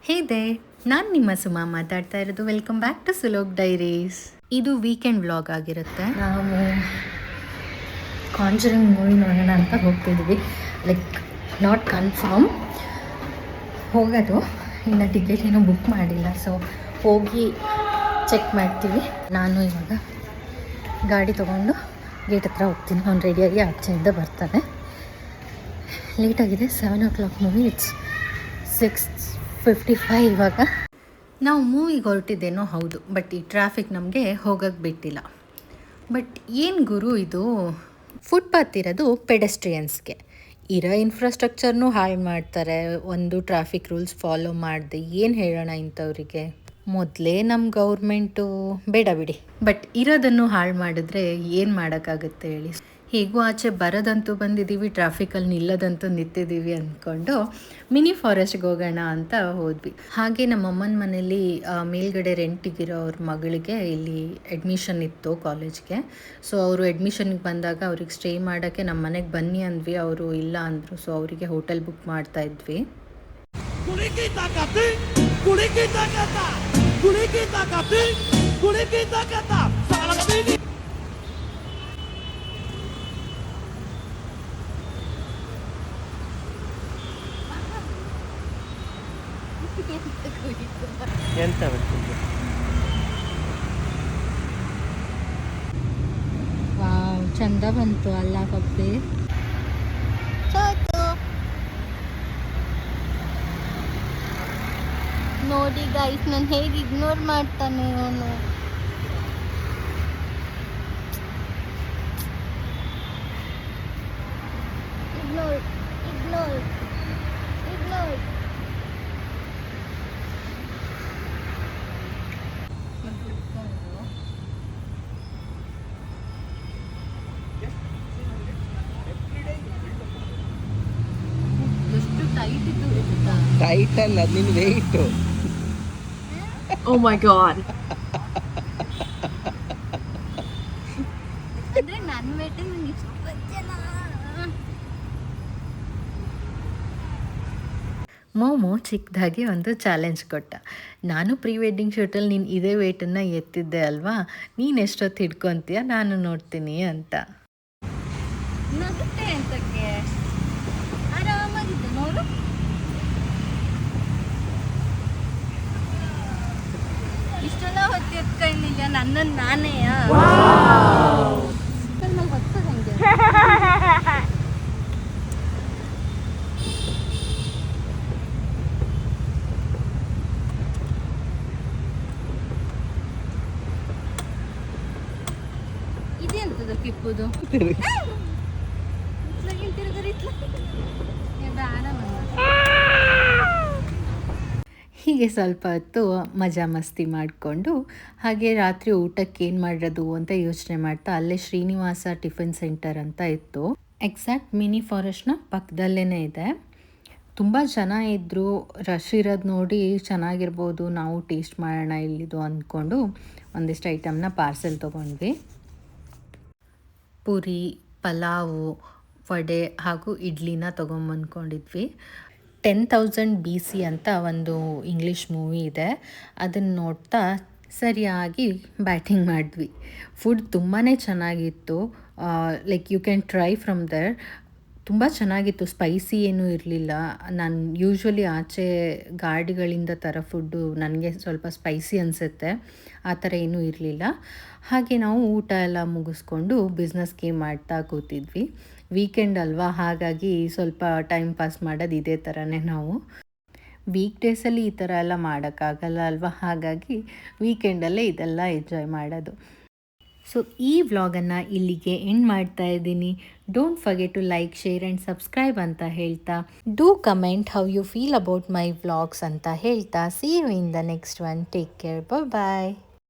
ಹೇ they, ನಾನು ನಿಮ್ಮ ಸುಮಾ ಮಾತಾಡ್ತಾ ಇರೋದು. Welcome back to Sulok diaries. ಇದು ವೀಕೆಂಡ್ ವ್ಲಾಗ್ ಆಗಿರುತ್ತೆ. ನಾವು ಕಾಂಜರಿಂಗ್ ಮೂವಿ ನೋಡೋಣ ಅಂತ ಹೋಗ್ತಿದ್ವಿ. ಲೈಕ್ ನಾಟ್ ಕನ್ಫರ್ಮ್ ಹೋಗೋದು, ಇನ್ನು ಟಿಕೆಟ್ ಏನೂ ಬುಕ್ ಮಾಡಿಲ್ಲ. ಸೊ ಹೋಗಿ ಚೆಕ್ ಮಾಡ್ತೀವಿ. ನಾನು ಇವಾಗ ಗಾಡಿ ತೊಗೊಂಡು ಗೇಟ್ ಹತ್ರ ಹೋಗ್ತೀನಿ. ಅವ್ನು ರೆಡಿಯಾಗಿ ಆಚೆಯಿಂದ ಬರ್ತಾನೆ. ಲೇಟಾಗಿದೆ, 7 o'clock ಮೂವಿ. ಇಟ್ಸ್ 6:55 ಇವಾಗ. ನಾವು ಮೂವಿಗೆ ಹೊರಟಿದ್ದೇನೋ ಹೌದು, ಬಟ್ ಈ ಟ್ರಾಫಿಕ್ ನಮಗೆ ಹೋಗೋಕ್ಕೆ ಬಿಟ್ಟಿಲ್ಲ. ಬಟ್ ಏನು ಗುರು ಇದು, ಫುಟ್ಪಾತ್ ಇರೋದು ಪೆಡೆಸ್ಟ್ರಿಯನ್ಸ್ಗೆ, ಇರೋ ಇನ್ಫ್ರಾಸ್ಟ್ರಕ್ಚರ್ನೂ ಹಾಳು ಮಾಡ್ತಾರೆ. ಒಂದು ಟ್ರಾಫಿಕ್ ರೂಲ್ಸ್ ಫಾಲೋ ಮಾಡಿದೆ ಏನು ಹೇಳೋಣ ಇಂಥವ್ರಿಗೆ. ಮೊದಲೇ ನಮ್ಮ ಗೌರ್ಮೆಂಟು ಬೇಡ ಬಿಡಿ, ಬಟ್ ಇರೋದನ್ನು ಹಾಳು ಮಾಡಿದ್ರೆ ಏನು ಮಾಡೋಕ್ಕಾಗುತ್ತೆ ಹೇಳಿ. ಹೇಗೂ ಆಚೆ ಬರೋದಂತೂ ಬಂದಿದ್ದೀವಿ, ಟ್ರಾಫಿಕಲ್ಲಿ ನಿಲ್ಲೋದಂತೂ ನಿಂತಿದ್ದೀವಿ ಅಂದ್ಕೊಂಡು ಮಿನಿ ಫಾರೆಸ್ಟ್ಗೆ ಹೋಗೋಣ ಅಂತ ಹೋದ್ವಿ. ಹಾಗೆ ನಮ್ಮ ಅಮ್ಮನ ಮನೇಲಿ ಮೇಲ್ಗಡೆ ರೆಂಟಿಗಿರೋ ಅವ್ರ ಮಗಳಿಗೆ ಇಲ್ಲಿ ಅಡ್ಮಿಷನ್ ಇತ್ತು ಕಾಲೇಜ್ಗೆ. ಸೊ ಅವರು ಅಡ್ಮಿಷನ್ಗೆ ಬಂದಾಗ ಅವ್ರಿಗೆ ಸ್ಟೇ ಮಾಡೋಕ್ಕೆ ನಮ್ಮ ಮನೆಗೆ ಬನ್ನಿ ಅಂದ್ವಿ. ಅವರು ಇಲ್ಲ ಅಂದರು. ಸೊ ಅವರಿಗೆ ಹೋಟೆಲ್ ಬುಕ್ ಮಾಡ್ತಾ ಇದ್ವಿ. ಎಂತ ವಾವ್, ಚಂದ ಬಂತು ಅಲ್ಲ ಕಪ್ಪೆ. ನೋಡಿ ಗೈಸ್, ನಾನು ಹೇಗೆ ಇಗ್ನೋರ್ ಮಾಡ್ತಾನೆ ಅವನು. Ignore ignore ignore. ಎಷ್ಟು ಟೈಟ್ ಇದ್ದು ಗೊತ್ತಾ? ಟೈಟ್ ಅಲ್ಲ, ನಿನ್ ವೆಯ್ಟು. Oh my god. ಅಂದ್ರೆ ನನ್ನ ವೇಟ್ ನಂಗೆ ಇಷ್ಟು ಗೊತ್ತಿಲ್ಲ. ಮೋಮೋ ಚಿಕ್ಕದಾಗಿ ಒಂದು ಚಾಲೆಂಜ್ ಕೊಟ್ಟ. ನಾನು ಪ್ರೀ ವೆಡ್ಡಿಂಗ್ ಶೂಟಲ್ಲಿ ನೀನು ಇದೇ ವೇಟನ್ನು ಎತ್ತಿದ್ದೆ ಅಲ್ವಾ, ನೀನು ಎಷ್ಟೊತ್ತು ಹಿಡ್ಕೊತೀಯ ನಾನು ನೋಡ್ತೀನಿ ಅಂತ. ನಗುತ್ತೆ ಅಂತಕ್ಕೆ ಆರಾಮಾಗಿದ್ದೆ ನೋಡು. ಇಷ್ಟೆಲ್ಲ ಹೊತ್ತಿ ಎತ್ಕೊಂಡಿದ್ಯಾ ನನ್ನನ್ನು ನಾನೇ ಹೊತ್ತದ ಹಂಗೆ. ಇದೆಂತದ ಕಿಪ್ಪುದು ಹೀಗೆ ಸ್ವಲ್ಪ ಹೊತ್ತು ಮಜಾ ಮಸ್ತಿ ಮಾಡಿಕೊಂಡು ಹಾಗೆ ರಾತ್ರಿ ಊಟಕ್ಕೆ ಏನು ಮಾಡೋದು ಅಂತ ಯೋಚನೆ ಮಾಡ್ತಾ ಅಲ್ಲೇ ಶ್ರೀನಿವಾಸ ಟಿಫಿನ್ ಸೆಂಟರ್ ಅಂತ ಇತ್ತು. ಎಕ್ಸಾಕ್ಟ್ ಮಿನಿ ಫಾರೆಸ್ಟ್ನ ಪಕ್ಕದಲ್ಲೇ ಇದೆ. ತುಂಬ ಜನ ಇದ್ದರು, ರಶ್ ಇರೋದು ನೋಡಿ ಚೆನ್ನಾಗಿರ್ಬೋದು, ನಾವು ಟೇಸ್ಟ್ ಮಾಡೋಣ ಇಲ್ಲಿದು ಅಂದ್ಕೊಂಡು ಒಂದಿಷ್ಟು ಐಟಮ್ನ ಪಾರ್ಸೆಲ್ ತೊಗೊಂಡ್ವಿ. ಪುರಿ, ಪಲಾವು, ವಡೆ ಹಾಗೂ ಇಡ್ಲಿನ ತೊಗೊಂಬಂದ್ಕೊಂಡಿದ್ವಿ. 10,000 BC ಅಂತ ಒಂದು ಇಂಗ್ಲೀಷ್ ಮೂವಿ ಇದೆ, ಅದನ್ನು ನೋಡ್ತಾ ಸರಿಯಾಗಿ ಬ್ಯಾಟಿಂಗ್ ಮಾಡಿದ್ವಿ. ಫುಡ್ ತುಂಬಾ ಚೆನ್ನಾಗಿತ್ತು. Like you can try from there. ತುಂಬ ಚೆನ್ನಾಗಿತ್ತು, ಸ್ಪೈಸಿ ಏನೂ ಇರಲಿಲ್ಲ. ನಾನು ಯೂಶ್ವಲಿ ಆಚೆ ಗಾಡಿಗಳಿಂದ ಥರ ಫುಡ್ಡು ನನಗೆ ಸ್ವಲ್ಪ ಸ್ಪೈಸಿ ಅನಿಸುತ್ತೆ, ಆ ಥರ ಏನೂ ಇರಲಿಲ್ಲ. ಹಾಗೆ ನಾವು ಊಟ ಎಲ್ಲ ಮುಗಿಸ್ಕೊಂಡು ಬಿಸ್ನೆಸ್ಗೆ ಮಾಡ್ತಾ ಕೂತಿದ್ವಿ. ವೀಕೆಂಡ್ ಅಲ್ವಾ, ಹಾಗಾಗಿ ಸ್ವಲ್ಪ ಟೈಮ್ ಪಾಸ್ ಮಾಡೋದು ಇದೇ ಥರನೇ. ನಾವು ವೀಕ್ ಡೇಸಲ್ಲಿ ಈ ಥರ ಎಲ್ಲ ಮಾಡೋಕ್ಕಾಗಲ್ಲ ಅಲ್ವಾ, ಹಾಗಾಗಿ ವೀಕೆಂಡಲ್ಲೇ ಇದೆಲ್ಲ ಎಂಜಾಯ್ ಮಾಡೋದು. ಸೊ ಈ ವ್ಲಾಗನ್ನು ಇಲ್ಲಿಗೆ ಎಂಡ್ ಮಾಡ್ತಾ ಇದ್ದೀನಿ. Don't forget to like, share and subscribe ಅಂತ ಹೇಳ್ತಾ, do comment how you feel about my vlogs ಅಂತ ಹೇಳ್ತಾ, see you in the next one. Take care, bye.